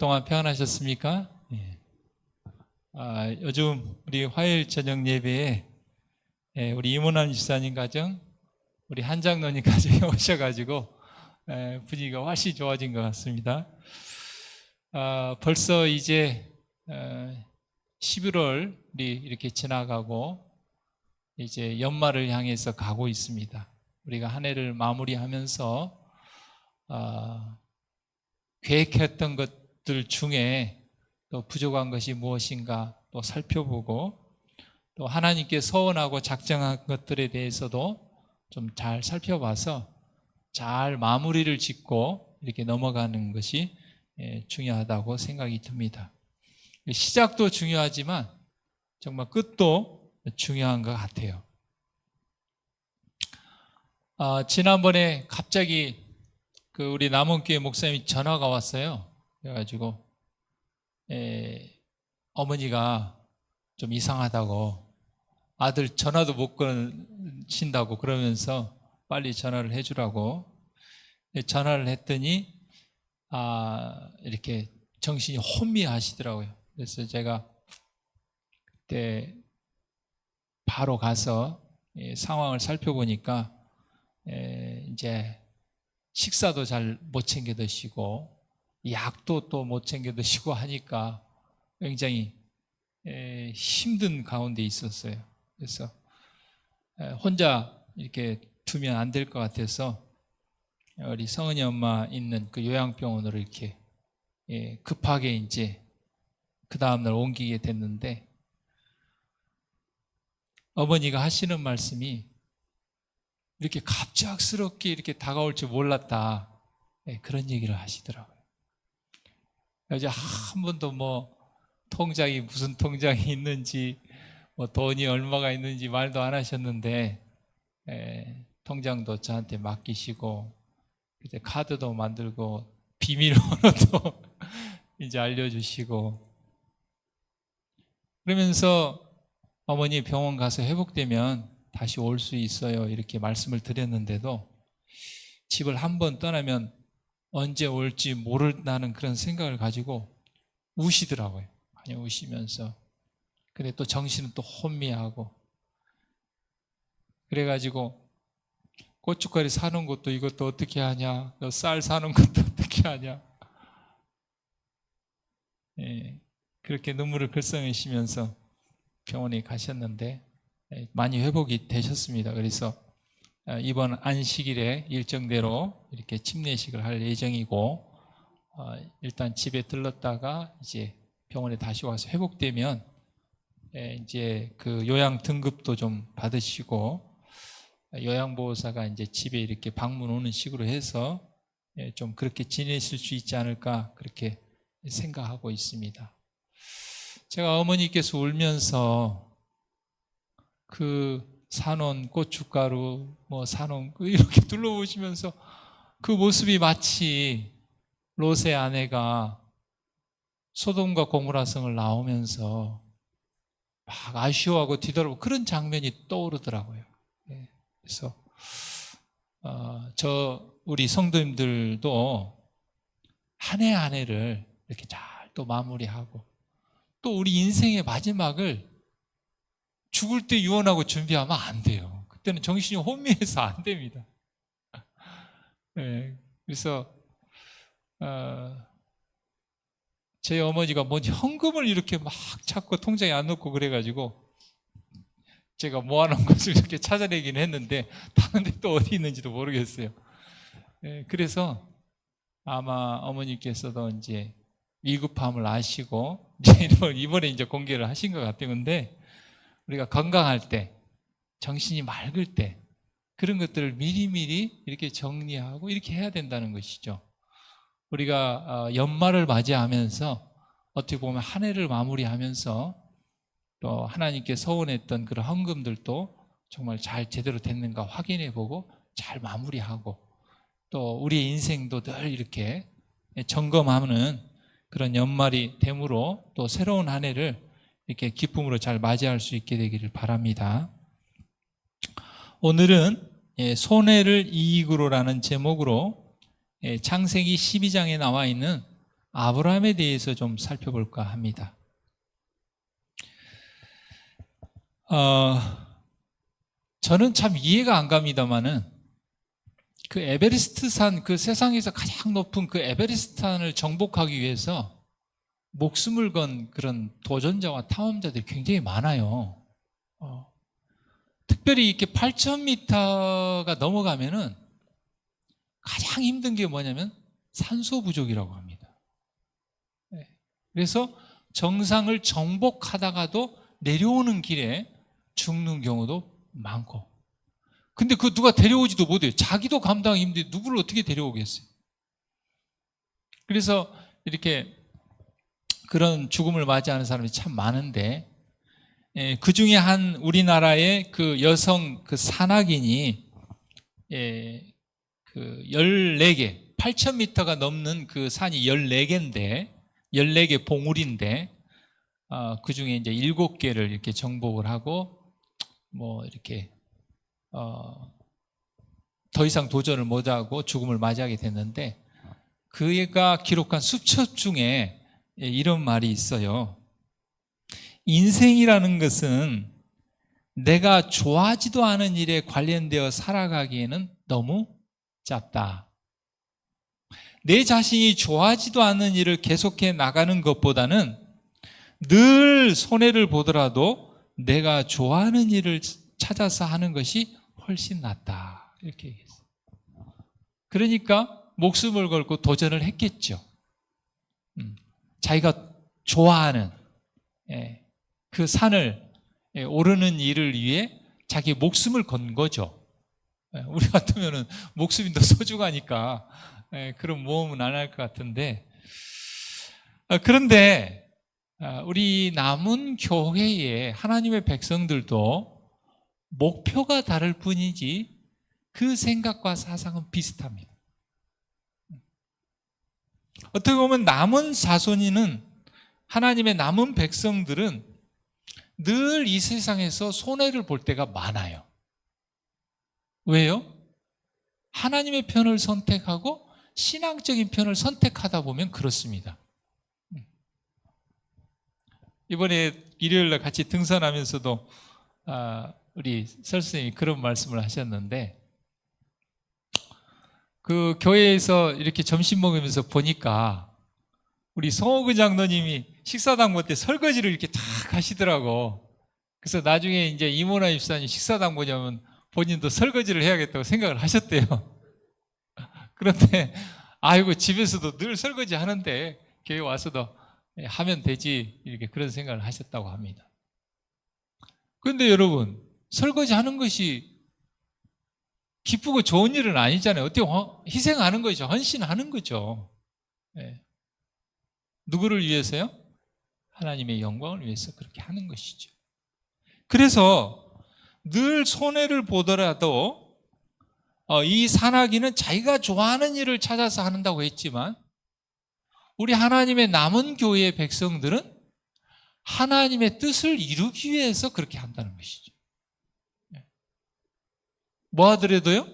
동안 평안하셨습니까? 예. 요즘 우리 화요일 저녁 예배에 우리 이문환 집사님 가정, 우리 한장로님 가정에 오셔가지고 분위기가 훨씬 좋아진 것 같습니다. 벌써 이제 11월이 이렇게 지나가고 이제 연말을 향해서 가고 있습니다. 우리가 한 해를 마무리하면서 계획했던 것들 중에 또 부족한 것이 무엇인가 또 살펴보고 또 하나님께 서원하고 작정한 것들에 대해서도 좀 잘 살펴봐서 잘 마무리를 짓고 이렇게 넘어가는 것이 중요하다고 생각이 듭니다. 시작도 중요하지만 정말 끝도 중요한 것 같아요. 지난번에 갑자기 우리 남원교회 목사님이 전화가 왔어요. 그래가지고 어머니가 좀 이상하다고, 아들 전화도 못 끊으신다고 그러면서 빨리 전화를 해주라고 전화를 했더니 이렇게 정신이 혼미하시더라고요. 그래서 제가 그때 바로 가서 상황을 살펴보니까 이제 식사도 잘 못 챙겨 드시고 약도 또 못 챙겨 드시고 하니까 굉장히 힘든 가운데 있었어요. 그래서 혼자 이렇게 두면 안 될 것 같아서 우리 성은이 엄마 있는 그 요양병원으로 이렇게 급하게 이제 그 다음날 옮기게 됐는데, 어머니가 하시는 말씀이 이렇게 갑작스럽게 이렇게 다가올 줄 몰랐다, 그런 얘기를 하시더라고요. 이제 한 번도 뭐 통장이 무슨 통장이 있는지 뭐 돈이 얼마가 있는지 말도 안 하셨는데 통장도 저한테 맡기시고 이제 카드도 만들고 비밀번호도 이제 알려주시고, 그러면서 어머니 병원 가서 회복되면 다시 올 수 있어요 이렇게 말씀을 드렸는데도 집을 한번 떠나면 언제 올지 모른다는 그런 생각을 가지고 우시더라고요. 많이 우시면서. 근데 또 정신은 또 혼미하고, 그래가지고 고춧가루 사는 것도 이것도 어떻게 하냐, 너 쌀 사는 것도 어떻게 하냐, 그렇게 눈물을 글썽이시면서 병원에 가셨는데 많이 회복이 되셨습니다. 그래서 이번 안식일에 일정대로 이렇게 침례식을 할 예정이고, 일단 집에 들렀다가 이제 병원에 다시 와서 회복되면 이제 그 요양 등급도 좀 받으시고 요양보호사가 이제 집에 이렇게 방문 오는 식으로 해서 좀 그렇게 지내실 수 있지 않을까 그렇게 생각하고 있습니다. 제가 어머니께서 울면서 그 사놓은 고춧가루 뭐 사놓은 이렇게 둘러보시면서 그 모습이 마치 롯의 아내가 소돔과 고모라 성을 나오면서 막 아쉬워하고 뒤돌아보고 그런 장면이 떠오르더라고요. 그래서 우리 성도님들도 한 해 한 해를 이렇게 잘 또 마무리하고 또 우리 인생의 마지막을 죽을 때 유언하고 준비하면 안 돼요. 그때는 정신이 혼미해서 안 됩니다. 그래서 제 어머니가 뭔 현금을 이렇게 막 찾고 통장에 안 넣고 그래가지고 제가 모아놓은 것을 이렇게 찾아내긴 했는데 다른 데 또 어디 있는지도 모르겠어요. 그래서 아마 어머니께서도 이제 위급함을 아시고 이번에 이제 공개를 하신 것 같아요. 근데 우리가 건강할 때, 정신이 맑을 때 그런 것들을 미리미리 이렇게 정리하고 이렇게 해야 된다는 것이죠. 우리가 연말을 맞이하면서 어떻게 보면 한 해를 마무리하면서 또 하나님께 서원했던 그런 헌금들도 정말 잘 제대로 됐는가 확인해보고 잘 마무리하고 또 우리의 인생도 늘 이렇게 점검하는 그런 연말이 되므로 또 새로운 한 해를 이렇게 기쁨으로 잘 맞이할 수 있게 되기를 바랍니다. 오늘은 손해를 이익으로라는 제목으로 창세기 12장에 나와 있는 아브라함에 대해서 좀 살펴볼까 합니다. 저는 참 이해가 안 갑니다만은 그 에베레스트 산, 그 세상에서 가장 높은 그 에베레스트 산을 정복하기 위해서 목숨을 건 그런 도전자와 탐험자들이 굉장히 많아요. 특별히 이렇게 8,000m가 넘어가면은 가장 힘든 게 뭐냐면 산소 부족이라고 합니다. 그래서 정상을 정복하다가도 내려오는 길에 죽는 경우도 많고, 근데 그 누가 데려오지도 못해요. 자기도 감당하기 힘든데 누구를 어떻게 데려오겠어요? 그래서 이렇게 그런 죽음을 맞이하는 사람이 참 많은데, 그 중에 한 우리나라의 그 여성 그 산악인이 그 14개, 8,000m가 넘는 그 산이 14개인데, 14개 봉우리인데, 그 중에 이제 7개를 이렇게 정복을 하고, 뭐 이렇게 더 이상 도전을 못하고 죽음을 맞이하게 됐는데, 그가 기록한 수첩 중에 이런 말이 있어요. 인생이라는 것은 내가 좋아하지도 않은 일에 관련되어 살아가기에는 너무 짧다. 내 자신이 좋아하지도 않는 일을 계속해 나가는 것보다는 늘 손해를 보더라도 내가 좋아하는 일을 찾아서 하는 것이 훨씬 낫다. 이렇게 얘기했어요. 그러니까 목숨을 걸고 도전을 했겠죠. 자기가 좋아하는 그 산을 오르는 일을 위해 자기 목숨을 건 거죠. 우리 같으면 목숨이 더 소중하니까 그런 모험은 안 할 것 같은데, 그런데 우리 남은 교회의 하나님의 백성들도 목표가 다를 뿐이지 그 생각과 사상은 비슷합니다. 어떻게 보면 남은 자손이는, 하나님의 남은 백성들은 늘 이 세상에서 손해를 볼 때가 많아요. 왜요? 하나님의 편을 선택하고 신앙적인 편을 선택하다 보면 그렇습니다. 이번에 일요일날 같이 등산하면서도 우리 설 선생님이 그런 말씀을 하셨는데, 그 교회에서 이렇게 점심 먹으면서 보니까 우리 성호근 장로님이 식사당 때 설거지를 이렇게 다 하시더라고. 그래서 나중에 이제 이모나 집사님 식사당 보자면 본인도 설거지를 해야겠다고 생각을 하셨대요. 그런데 아이고, 집에서도 늘 설거지 하는데 교회 와서도 하면 되지, 이렇게 그런 생각을 하셨다고 합니다. 그런데 여러분, 설거지 하는 것이 기쁘고 좋은 일은 아니잖아요. 어떻게 희생하는 거죠. 헌신하는 거죠. 누구를 위해서요? 하나님의 영광을 위해서 그렇게 하는 것이죠. 그래서 늘 손해를 보더라도 이 산악인은 자기가 좋아하는 일을 찾아서 한다고 했지만, 우리 하나님의 남은 교회의 백성들은 하나님의 뜻을 이루기 위해서 그렇게 한다는 것이죠. 뭐 하더라도요?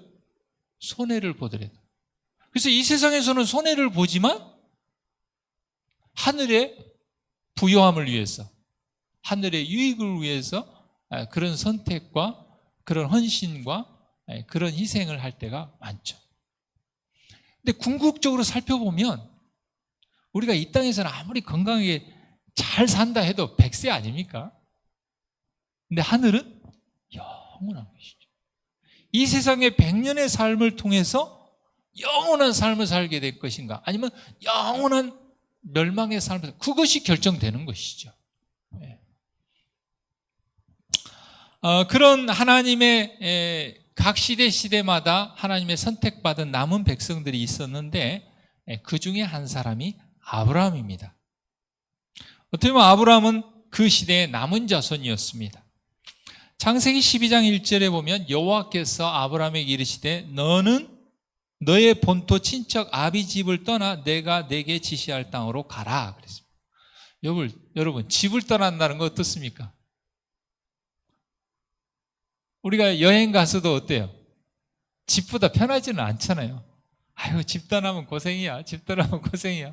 손해를 보더라도. 그래서 이 세상에서는 손해를 보지만 하늘의 부요함을 위해서, 하늘의 유익을 위해서 그런 선택과 그런 헌신과 그런 희생을 할 때가 많죠. 근데 궁극적으로 살펴보면 우리가 이 땅에서는 아무리 건강하게 잘 산다 해도 100세 아닙니까? 근데 하늘은 영원한 것이죠. 이 세상의 100년의 삶을 통해서 영원한 삶을 살게 될 것인가, 아니면 영원한 멸망의 삶을, 그것이 결정되는 것이죠. 그런 하나님의 각 시대마다 하나님의 선택받은 남은 백성들이 있었는데, 그 중에 한 사람이 아브라함입니다. 어떻게 보면 아브라함은 그 시대의 남은 자손이었습니다. 창세기 12장 1절에 보면 여호와께서 아브라함에게 이르시되 너는 너의 본토 친척 아비 집을 떠나 내가 내게 지시할 땅으로 가라 그랬습니다. 여러분, 집을 떠난다는 거 어떻습니까? 우리가 여행 가서도 어때요? 집보다 편하지는 않잖아요. 아유, 집 떠나면 고생이야. 집 떠나면 고생이야.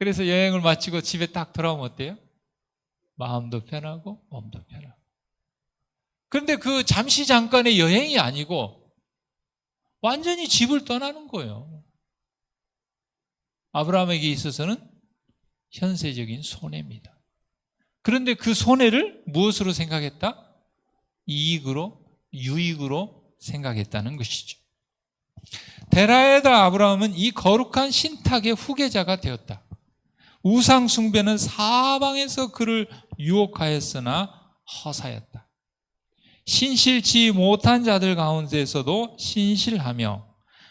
그래서 여행을 마치고 집에 딱 돌아오면 어때요? 마음도 편하고 몸도 편하고. 그런데 그 잠시 잠깐의 여행이 아니고 완전히 집을 떠나는 거예요. 아브라함에게 있어서는 현세적인 손해입니다. 그런데 그 손해를 무엇으로 생각했다? 이익으로, 유익으로 생각했다는 것이죠. 데라에다 아브라함은 이 거룩한 신탁의 후계자가 되었다. 우상 숭배는 사방에서 그를 유혹하였으나 허사였다. 신실치 못한 자들 가운데서도 신실하며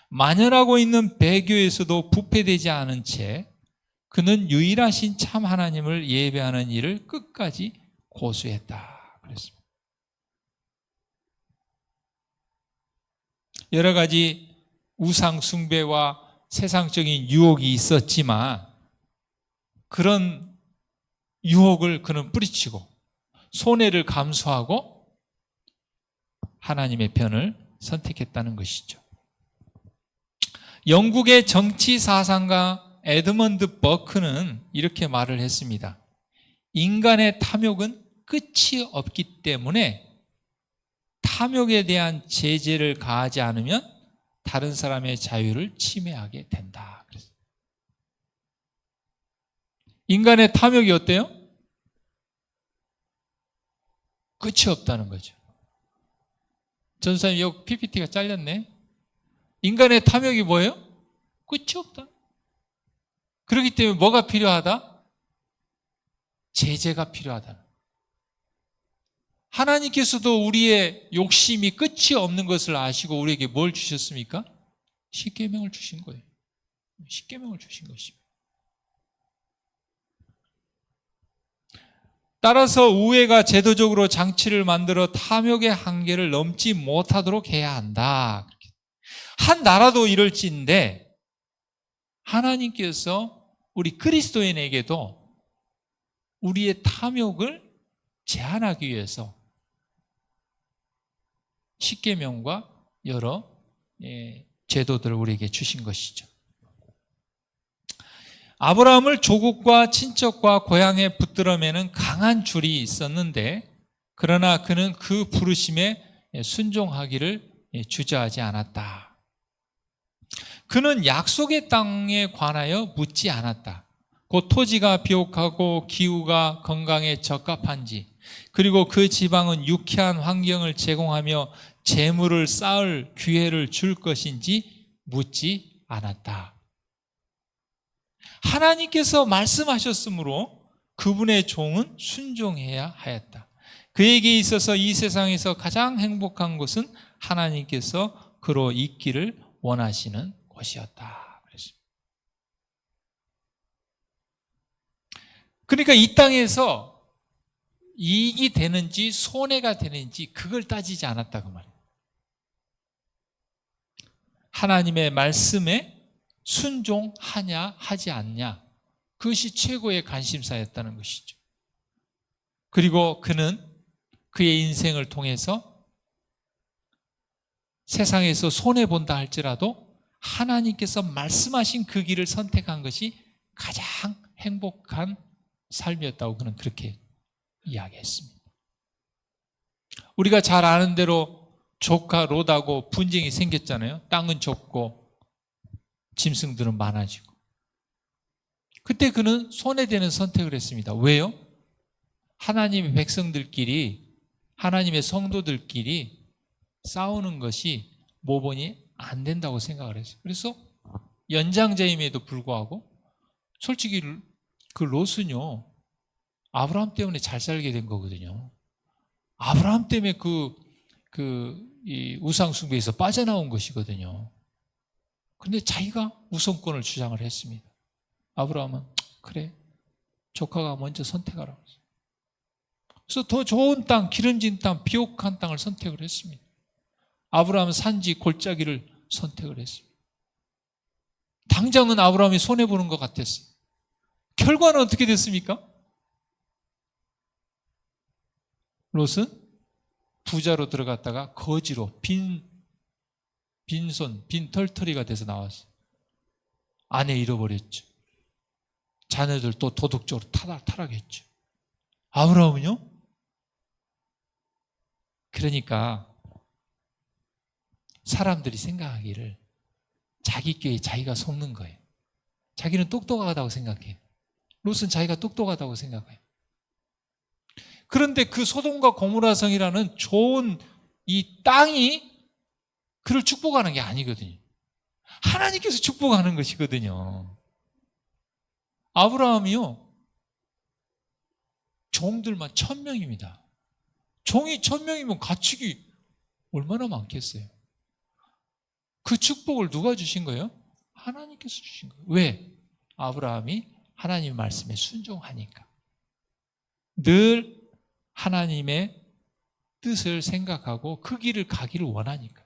만연하고 있는 배교에서도 부패되지 않은 채 그는 유일하신 참 하나님을 예배하는 일을 끝까지 고수했다. 그랬습니다. 여러 가지 우상 숭배와 세상적인 유혹이 있었지만 그런 유혹을 그는 뿌리치고 손해를 감수하고 하나님의 편을 선택했다는 것이죠. 영국의 정치 사상가 에드먼드 버크는 이렇게 말을 했습니다. 인간의 탐욕은 끝이 없기 때문에 탐욕에 대한 제재를 가하지 않으면 다른 사람의 자유를 침해하게 된다. 인간의 탐욕이 어때요? 끝이 없다는 거죠. 전사님, 여기 PPT가 잘렸네. 인간의 탐욕이 뭐예요? 끝이 없다. 그렇기 때문에 뭐가 필요하다? 제재가 필요하다. 하나님께서도 우리의 욕심이 끝이 없는 것을 아시고 우리에게 뭘 주셨습니까? 십계명을 주신 거예요. 십계명을 주신 것입니다. 따라서 우회가 제도적으로 장치를 만들어 탐욕의 한계를 넘지 못하도록 해야 한다. 한 나라도 이럴지인데 하나님께서 우리 그리스도인에게도 우리의 탐욕을 제한하기 위해서 십계명과 여러 제도들을 우리에게 주신 것이죠. 아브라함을 조국과 친척과 고향에 붙들어 매는 강한 줄이 있었는데 그러나 그는 그 부르심에 순종하기를 주저하지 않았다. 그는 약속의 땅에 관하여 묻지 않았다. 곧 토지가 비옥하고 기후가 건강에 적합한지 그리고 그 지방은 유쾌한 환경을 제공하며 재물을 쌓을 기회를 줄 것인지 묻지 않았다. 하나님께서 말씀하셨으므로 그분의 종은 순종해야 하였다. 그에게 있어서 이 세상에서 가장 행복한 것은 하나님께서 그로 있기를 원하시는 것이었다. 그러니까 이 땅에서 이익이 되는지 손해가 되는지 그걸 따지지 않았다 그 말이에요. 하나님의 말씀에 순종하냐 하지 않냐 그것이 최고의 관심사였다는 것이죠. 그리고 그는 그의 인생을 통해서 세상에서 손해본다 할지라도 하나님께서 말씀하신 그 길을 선택한 것이 가장 행복한 삶이었다고 그는 그렇게 이야기했습니다. 우리가 잘 아는 대로 족과 롯하고 분쟁이 생겼잖아요. 땅은 좁고 짐승들은 많아지고. 그때 그는 손해되는 선택을 했습니다. 왜요? 하나님의 백성들끼리 하나님의 성도들끼리 싸우는 것이 모본이 안 된다고 생각을 했어요. 그래서 연장자임에도 불구하고 솔직히 그 롯은요 아브라함 때문에 잘 살게 된 거거든요. 아브라함 때문에 이 우상 숭배에서 빠져나온 것이거든요. 근데 자기가 우선권을 주장을 했습니다. 아브라함은 그래 조카가 먼저 선택하라고 했어요. 그래서 더 좋은 땅, 기름진 땅, 비옥한 땅을 선택을 했습니다. 아브라함은 산지 골짜기를 선택을 했습니다. 당장은 아브라함이 손해보는 것 같았어요. 결과는 어떻게 됐습니까? 롯은 부자로 들어갔다가 거지로 빈손, 빈털터리가 돼서 나왔어요. 아내 잃어버렸죠. 자녀들도 도덕적으로 타락했죠. 아브라함은요? 그러니까 사람들이 생각하기를 자기 꾀에 자기가 속는 거예요. 자기는 똑똑하다고 생각해요. 롯은 자기가 똑똑하다고 생각해요. 그런데 그 소돔과 고모라 성이라는 좋은 이 땅이 그를 축복하는 게 아니거든요. 하나님께서 축복하는 것이거든요. 아브라함이요, 종들만 1000명입니다. 종이 1000명이면 가축이 얼마나 많겠어요? 그 축복을 누가 주신 거예요? 하나님께서 주신 거예요. 왜? 아브라함이 하나님 말씀에 순종하니까. 늘 하나님의 뜻을 생각하고 그 길을 가기를 원하니까.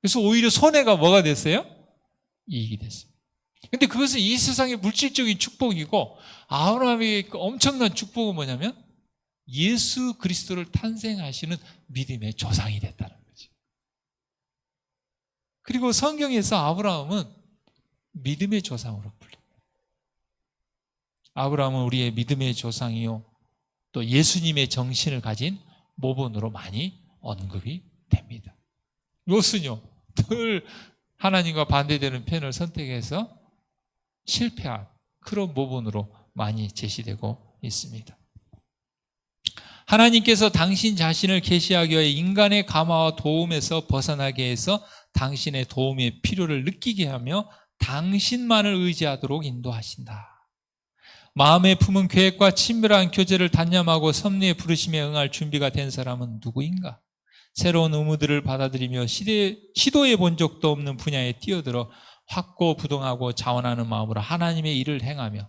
그래서 오히려 손해가 뭐가 됐어요? 이익이 됐어요. 근데 그것은 이 세상의 물질적인 축복이고, 아브라함의 그 엄청난 축복은 뭐냐면 예수 그리스도를 탄생하시는 믿음의 조상이 됐다는 거죠. 그리고 성경에서 아브라함은 믿음의 조상으로 불립니다. 아브라함은 우리의 믿음의 조상이요, 또 예수님의 정신을 가진 모본으로 많이 언급이 됩니다. 롯은요, 늘 하나님과 반대되는 편을 선택해서 실패한 그런 모본으로 많이 제시되고 있습니다. 하나님께서 당신 자신을 계시하기 위해 인간의 감화와 도움에서 벗어나게 해서 당신의 도움의 필요를 느끼게 하며 당신만을 의지하도록 인도하신다. 마음에 품은 계획과 친밀한 교제를 단념하고 섭리의 부르심에 응할 준비가 된 사람은 누구인가? 새로운 의무들을 받아들이며 시도해 본 적도 없는 분야에 뛰어들어 확고부동하고 자원하는 마음으로 하나님의 일을 행하며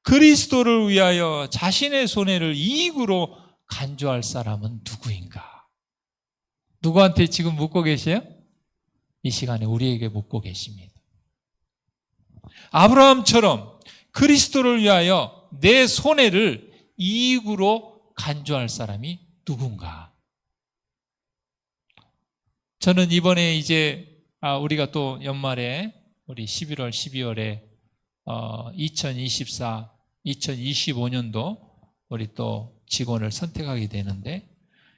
그리스도를 위하여 자신의 손해를 이익으로 간주할 사람은 누구인가? 누구한테 지금 묻고 계세요? 이 시간에 우리에게 묻고 계십니다. 아브라함처럼 그리스도를 위하여 내 손해를 이익으로 간주할 사람이 누군가? 저는 이번에 이제 우리가 또 연말에 우리 11월, 12월에 2024, 2025년도 우리 또 직원을 선택하게 되는데,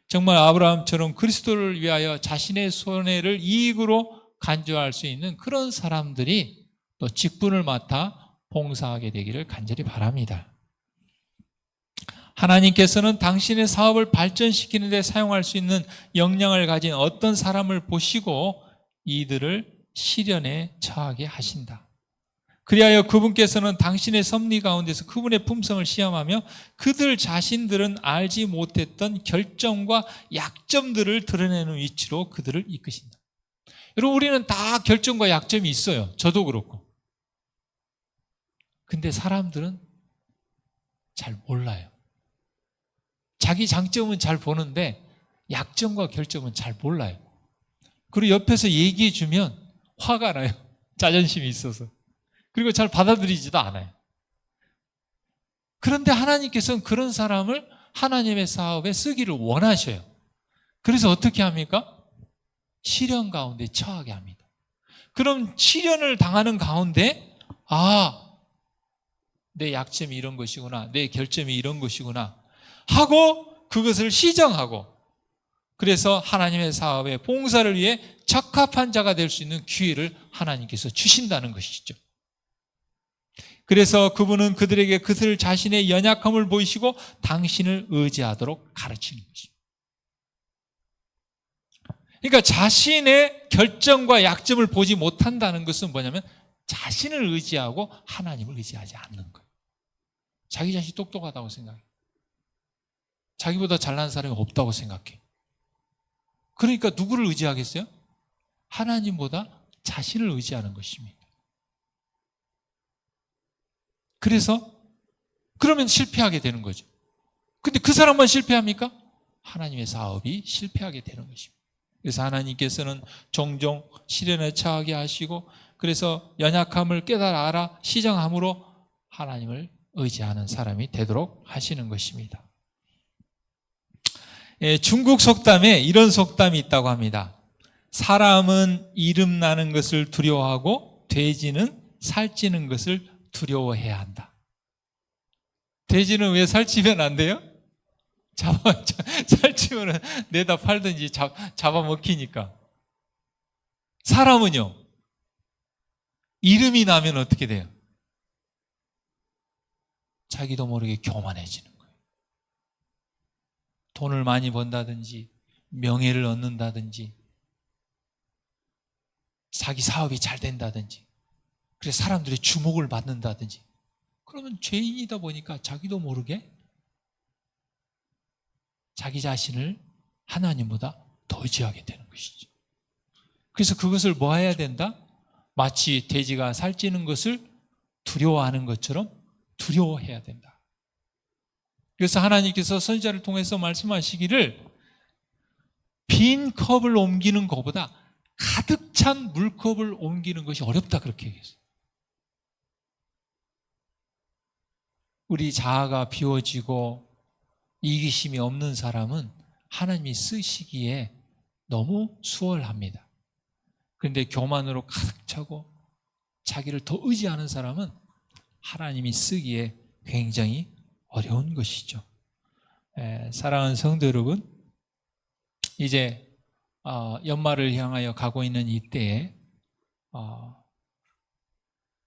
정말 아브라함처럼 그리스도를 위하여 자신의 손해를 이익으로 간주할 수 있는 그런 사람들이 또 직분을 맡아 봉사하게 되기를 간절히 바랍니다. 하나님께서는 당신의 사업을 발전시키는 데 사용할 수 있는 역량을 가진 어떤 사람을 보시고 이들을 시련에 처하게 하신다. 그리하여 그분께서는 당신의 섭리 가운데서 그분의 품성을 시험하며 그들 자신들은 알지 못했던 결점과 약점들을 드러내는 위치로 그들을 이끄신다. 여러분, 우리는 다 결점과 약점이 있어요. 저도 그렇고. 근데 사람들은 잘 몰라요. 자기 장점은 잘 보는데 약점과 결점은 잘 몰라요. 그리고 옆에서 얘기해 주면 화가 나요. 자존심이 있어서. 그리고 잘 받아들이지도 않아요. 그런데 하나님께서는 그런 사람을 하나님의 사업에 쓰기를 원하셔요. 그래서 어떻게 합니까? 시련 가운데 처하게 합니다. 그럼 시련을 당하는 가운데 내 약점이 이런 것이구나, 내 결점이 이런 것이구나 하고 그것을 시정하고, 그래서 하나님의 사업에 봉사를 위해 적합한 자가 될 수 있는 기회를 하나님께서 주신다는 것이죠. 그래서 그분은 그들에게 그들 자신의 연약함을 보이시고 당신을 의지하도록 가르치는 것입니다. 그러니까 자신의 결점과 약점을 보지 못한다는 것은 뭐냐면 자신을 의지하고 하나님을 의지하지 않는 거예요. 자기 자신이 똑똑하다고 생각해요. 자기보다 잘난 사람이 없다고 생각해. 그러니까 누구를 의지하겠어요? 하나님보다 자신을 의지하는 것입니다. 그래서 그러면 실패하게 되는 거죠. 근데 그 사람만 실패합니까? 하나님의 사업이 실패하게 되는 것입니다. 그래서 하나님께서는 종종 시련에 처하게 하시고, 그래서 연약함을 깨달아 알아 시정함으로 하나님을 의지하는 사람이 되도록 하시는 것입니다. 중국 속담에 이런 속담이 있다고 합니다. 사람은 이름 나는 것을 두려워하고 돼지는 살찌는 것을 두려워해야 한다. 돼지는 왜 살찌면 안 돼요? 살찌면 내다 팔든지 잡아먹히니까. 사람은요, 이름이 나면 어떻게 돼요? 자기도 모르게 교만해지는 거예요. 돈을 많이 번다든지, 명예를 얻는다든지, 자기 사업이 잘 된다든지, 그래서 사람들의 주목을 받는다든지, 그러면 죄인이다 보니까 자기도 모르게 자기 자신을 하나님보다 더 의지하게 되는 것이죠. 그래서 그것을 뭐 해야 된다? 마치 돼지가 살찌는 것을 두려워하는 것처럼 두려워해야 된다. 그래서 하나님께서 선지자를 통해서 말씀하시기를 빈 컵을 옮기는 것보다 가득 찬 물컵을 옮기는 것이 어렵다, 그렇게 얘기했어요. 우리 자아가 비워지고 이기심이 없는 사람은 하나님이 쓰시기에 너무 수월합니다. 그런데 교만으로 가득 차고 자기를 더 의지하는 사람은 하나님이 쓰기에 굉장히 어려운 것이죠. 사랑하는 성도 여러분, 이제 연말을 향하여 가고 있는 이때에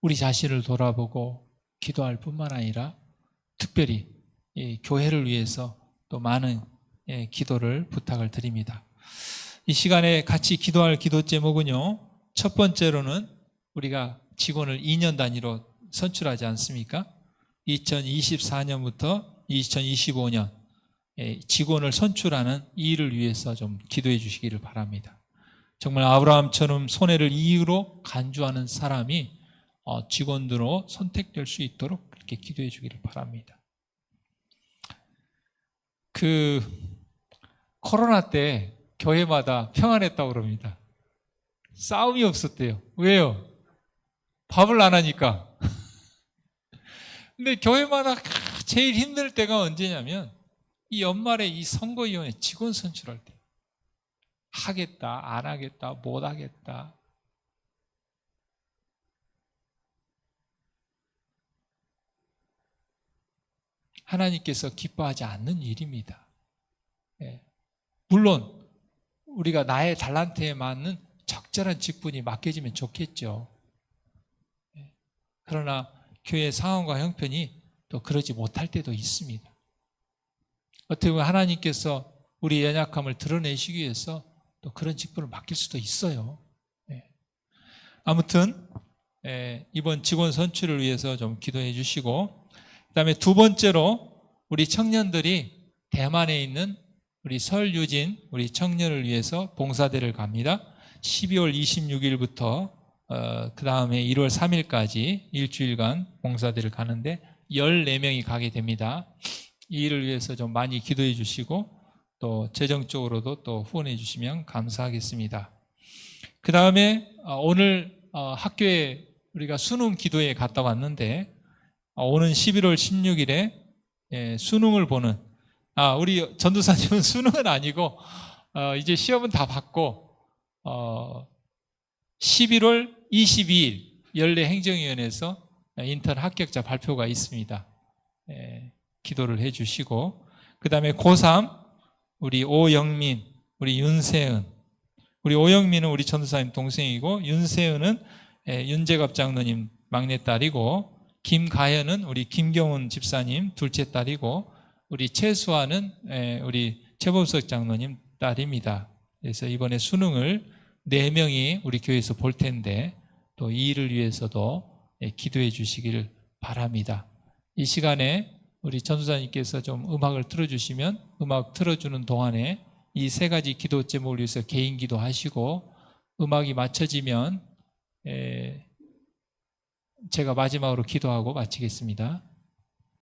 우리 자신을 돌아보고 기도할 뿐만 아니라 특별히 이 교회를 위해서 또 많은 기도를 부탁을 드립니다. 이 시간에 같이 기도할 기도 제목은요, 첫 번째로는 우리가 직원을 2년 단위로 선출하지 않습니까? 2024년부터 2025년 직원을 선출하는 이 일을 위해서 좀 기도해 주시기를 바랍니다. 정말 아브라함처럼 손해를 이익으로 간주하는 사람이 직원으로 선택될 수 있도록 그렇게 기도해 주기를 바랍니다. 코로나 때 교회마다 평안했다고 그럽니다. 싸움이 없었대요. 왜요? 밥을 안 하니까. 근데 교회마다 제일 힘들 때가 언제냐면 이 연말에 이 선거위원회 직원 선출할 때 하겠다, 안 하겠다, 못 하겠다. 하나님께서 기뻐하지 않는 일입니다. 물론 우리가 나의 달란트에 맞는 적절한 직분이 맡겨지면 좋겠죠. 그러나 교회의 상황과 형편이 또 그러지 못할 때도 있습니다. 어떻게 보면 하나님께서 우리 연약함을 드러내시기 위해서 또 그런 직분을 맡길 수도 있어요. 아무튼 이번 직원 선출을 위해서 좀 기도해 주시고, 그 다음에 두 번째로 우리 청년들이 대만에 있는 우리 설유진 우리 청년을 위해서 봉사대를 갑니다. 12월 26일부터 그 다음에 1월 3일까지 일주일간 봉사대를 가는데 14명이 가게 됩니다. 이 일을 위해서 좀 많이 기도해 주시고 또 재정적으로도 또 후원해 주시면 감사하겠습니다. 그 다음에 오늘 학교에 우리가 수능 기도에 갔다 왔는데 오는 11월 16일에 수능을 보는, 우리 전도사님은 수능은 아니고 이제 시험은 다 받고 11월 22일 연례 행정위원회에서 인턴 합격자 발표가 있습니다. 기도를 해 주시고, 그 다음에 고3 우리 오영민, 우리 윤세은, 우리 오영민은 우리 전도사님 동생이고 윤세은은 윤재갑 장로님 막내딸이고, 김가현은 우리 김경훈 집사님 둘째 딸이고, 우리 최수아는 우리 최범석 장로님 딸입니다. 그래서 이번에 수능을 4명이 우리 교회에서 볼 텐데 또 이 일을 위해서도 기도해 주시기를 바랍니다. 이 시간에 우리 전도사님께서 좀 음악을 틀어주시면 음악 틀어주는 동안에 이 3가지 기도 제목을 위해서 개인 기도하시고, 음악이 맞춰지면 제가 마지막으로 기도하고 마치겠습니다.